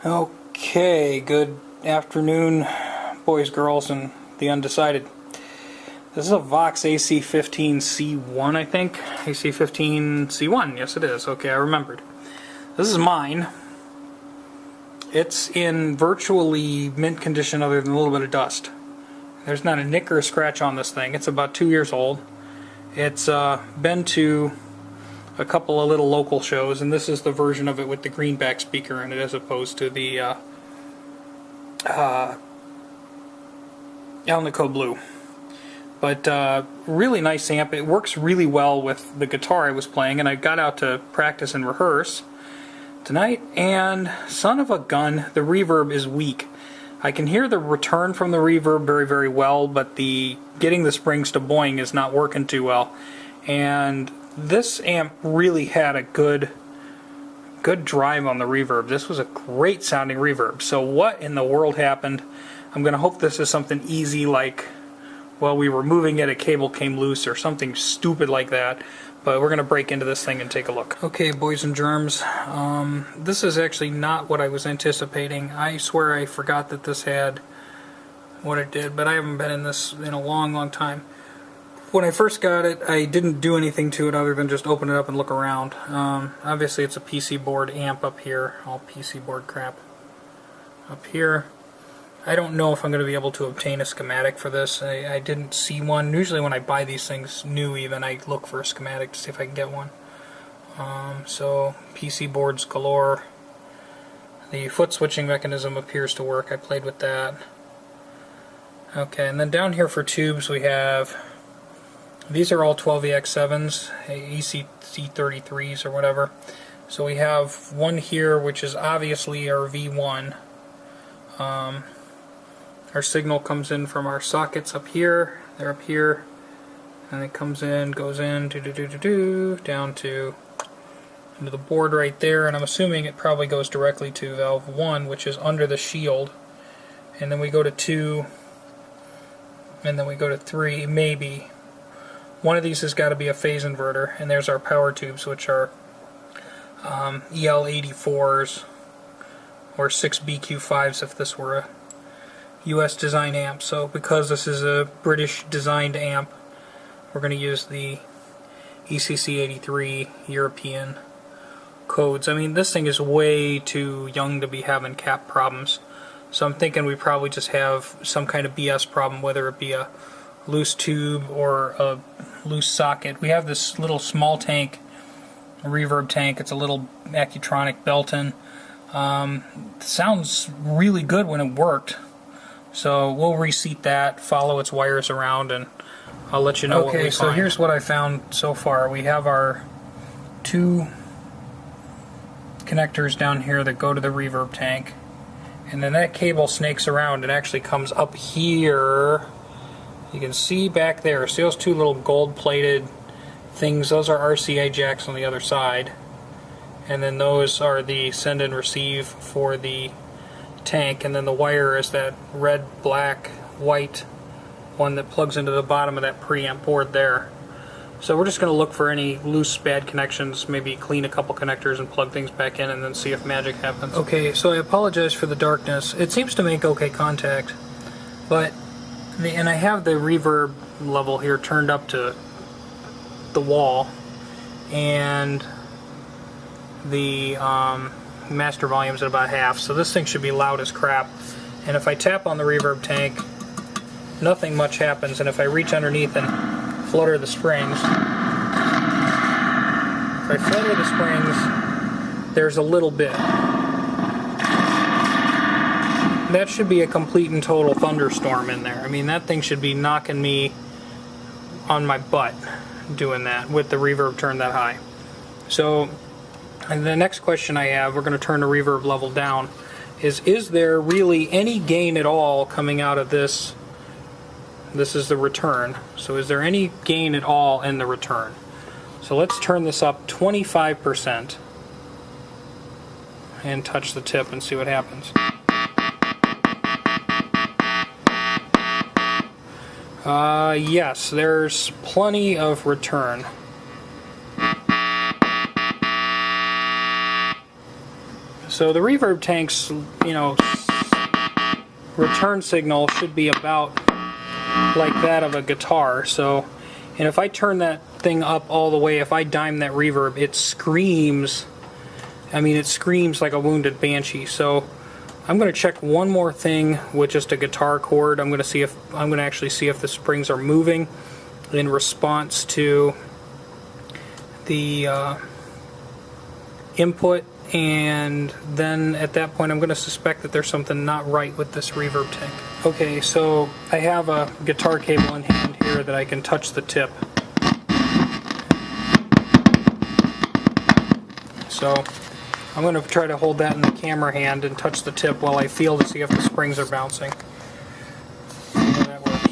Okay, good afternoon, boys, girls, and the undecided. This is a Vox AC15 C1, I think. AC15 C1, yes it is. Okay, I remembered. This is mine. It's in virtually mint condition other than a little bit of dust. There's not a nick or a scratch on this thing. It's about 2 years old. It's been to a couple of little local shows, and this is the version of it with the greenback speaker in it as opposed to the Alnico Blue. But really nice amp. It works really well with the guitar I was playing, and I got out to practice and rehearse tonight, and son of a gun, the reverb is weak. I can hear the return from the reverb very, very well, but the getting the springs to boing is not working too well. And this amp really had a good drive on the reverb. This was a great sounding reverb. So what in the world happened? I'm going to hope this is something easy, like, well, we were moving it, a cable came loose, or something stupid like that. But we're going to break into this thing and take a look. Okay, boys and germs, this is actually not what I was anticipating. I swear I forgot that this had what it did, but I haven't been in this in a long, long time. When I first got it, I didn't do anything to it other than just open it up and look around. Obviously it's a PC board amp up here, all PC board crap up here. I don't know if I'm going to be able to obtain a schematic for this. I didn't see one. Usually when I buy these things new even, I look for a schematic to see if I can get one. So PC boards galore. The foot switching mechanism appears to work. I played with that. Okay, and then down here for tubes we have, these are all 12EX7s, EC33s or whatever. So we have one here which is obviously our V1. Our signal comes in from our sockets up here, they're up here, and it comes in, goes in, down to into the board right there, and I'm assuming it probably goes directly to valve 1, which is under the shield, and then we go to 2, and then we go to 3, maybe. One of these has got to be a phase inverter, and there's our power tubes, which are EL84s, or 6BQ5s if this were a US design amp. So because this is a British designed amp, we're going to use the ECC83 European codes. I mean, this thing is way too young to be having cap problems, so I'm thinking we probably just have some kind of BS problem, whether it be a loose tube or a loose socket. We have this little small tank, a reverb tank. It's a little Accutronic Belton. Sounds really good when it worked. So we'll reseat that, follow its wires around, and I'll let you know what we find. Okay, so here's what I found so far. We have our 2 connectors down here that go to the reverb tank, and then that cable snakes around and actually comes up here. You can see back there, see those 2 little gold-plated things? Those are RCA jacks on the other side, and then those are the send and receive for the tank, and then the wire is that red, black, white one that plugs into the bottom of that preamp board there. So we're just going to look for any loose, bad connections, maybe clean a couple connectors and plug things back in, and then see if magic happens. Okay, so I apologize for the darkness. It seems to make okay contact, but and I have the reverb level here turned up to the wall, and the master volume's at about half, so this thing should be loud as crap. And if I tap on the reverb tank, nothing much happens, and if I reach underneath and flutter the springs, if I flutter the springs, there's a little bit. That should be a complete and total thunderstorm in there. I mean, that thing should be knocking me on my butt doing that with the reverb turned that high. So, and the next question I have, we're going to turn the reverb level down, is there really any gain at all coming out of this? This is the return. So is there any gain at all in the return? So let's turn this up 25% and touch the tip and see what happens. Yes, there's plenty of return. So the reverb tank's, you know, return signal should be about like that of a guitar. So, and if I turn that thing up all the way, if I dime that reverb, it screams. I mean, it screams like a wounded banshee. So I'm going to check one more thing with just a guitar chord. I'm going to actually see if the springs are moving in response to the input, and then at that point I'm going to suspect that there's something not right with this reverb tank. Okay, so I have a guitar cable in hand here that I can touch the tip. So I'm going to try to hold that in the camera hand and touch the tip while I feel to see if the springs are bouncing. See how that works.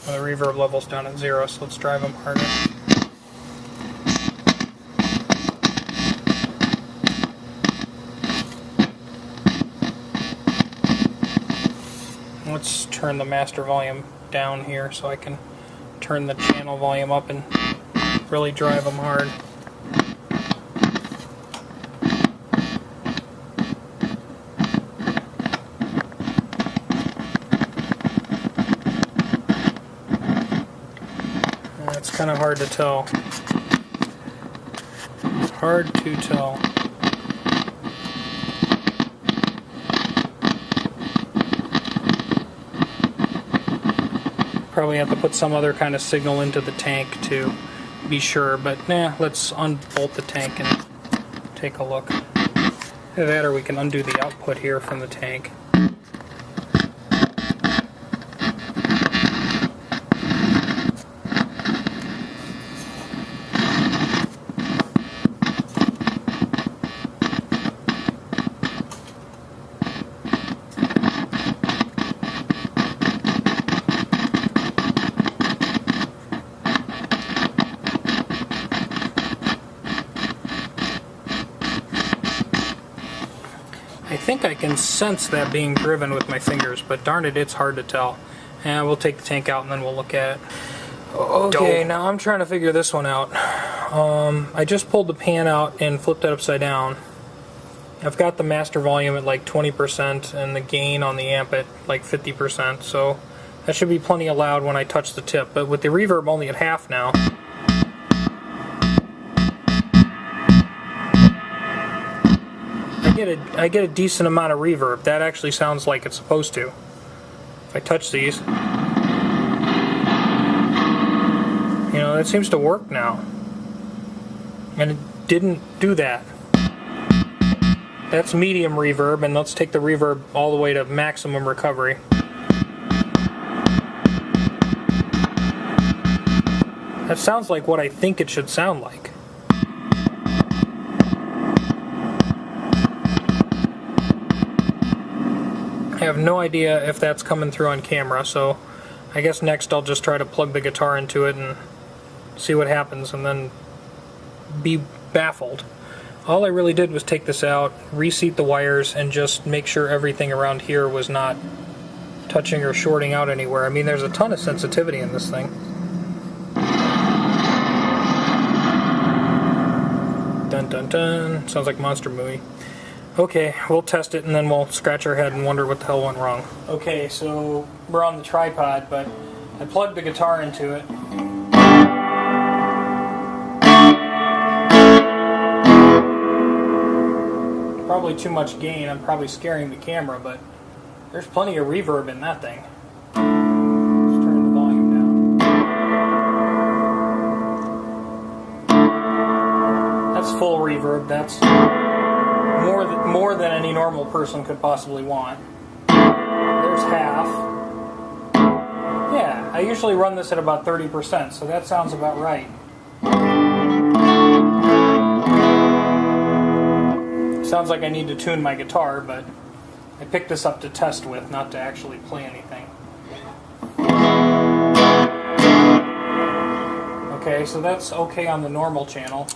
Well, the reverb level's down at 0, so let's drive them harder. Let's turn the master volume down here so I can turn the channel volume up and really drive them hard. It's kind of hard to tell. Hard to tell. Probably have to put some other kind of signal into the tank to be sure, but nah, let's unbolt the tank and take a look. Either that or we can undo the output here from the tank. I think I can sense that being driven with my fingers, but darn it, it's hard to tell. And we'll take the tank out and then we'll look at it. Okay, now I'm trying to figure this one out. I just pulled the pan out and flipped it upside down. I've got the master volume at like 20% and the gain on the amp at like 50%, so that should be plenty loud when I touch the tip. But with the reverb only at half now, I get a decent amount of reverb. That actually sounds like it's supposed to. If I touch these, you know, that seems to work now. And it didn't do that. That's medium reverb, and let's take the reverb all the way to maximum recovery. That sounds like what I think it should sound like. I have no idea if that's coming through on camera, so I guess next I'll just try to plug the guitar into it and see what happens and then be baffled. All I really did was take this out, reseat the wires, and just make sure everything around here was not touching or shorting out anywhere. I mean, there's a ton of sensitivity in this thing. Dun dun dun. Sounds like a monster movie. Okay, we'll test it and then we'll scratch our head and wonder what the hell went wrong. Okay, so we're on the tripod, but I plugged the guitar into it. Probably too much gain. I'm probably scaring the camera, but there's plenty of reverb in that thing. Let's turn the volume down. That's full reverb. That's more than any normal person could possibly want. There's half. Yeah, I usually run this at about 30%, so that sounds about right. Sounds like I need to tune my guitar, but I picked this up to test with, not to actually play anything. Okay, so that's okay on the normal channel.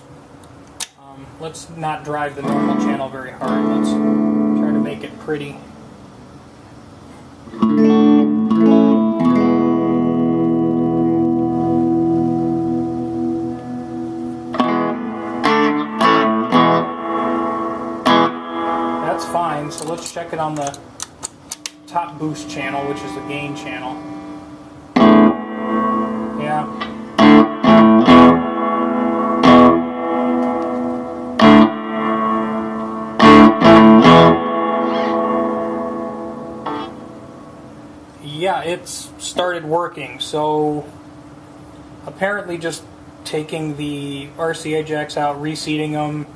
Let's not drive the normal channel very hard. Let's try to make it pretty. it on the top boost channel, which is the gain channel. Yeah. Yeah, it's started working. So apparently just taking the RCA jacks out, reseating them,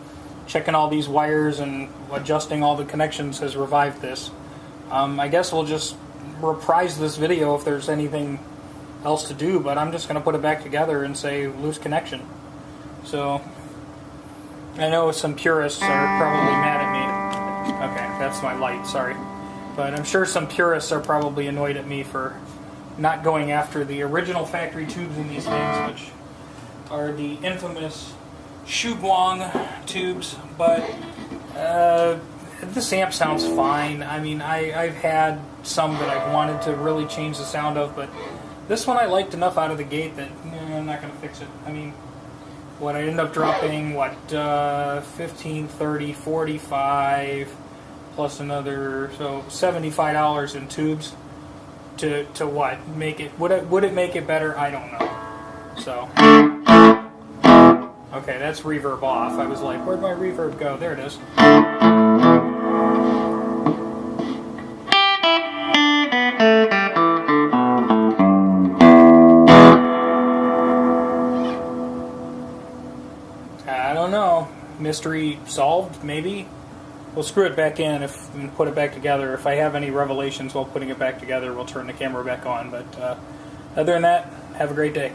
checking all these wires and adjusting all the connections has revived this. I guess we'll just reprise this video if there's anything else to do, but I'm just going to put it back together and say loose connection. So I know some purists are probably mad at me. Okay, that's my light, sorry. But I'm sure some purists are probably annoyed at me for not going after the original factory tubes in these things, which are the infamous Shuguang tubes. But this amp sounds fine. I mean, I've had some that I've wanted to really change the sound of, but this one I liked enough out of the gate that I'm not going to fix it. I mean, what I end up dropping, what, 15, 30, 45, plus another, so $75 in tubes to what? Make it, would it make it better? I don't know. So, okay, that's reverb off. I was like, where'd my reverb go? There it is. I don't know. Mystery solved, maybe? We'll screw it back in and put it back together. If I have any revelations while putting it back together, we'll turn the camera back on. But other than that, have a great day.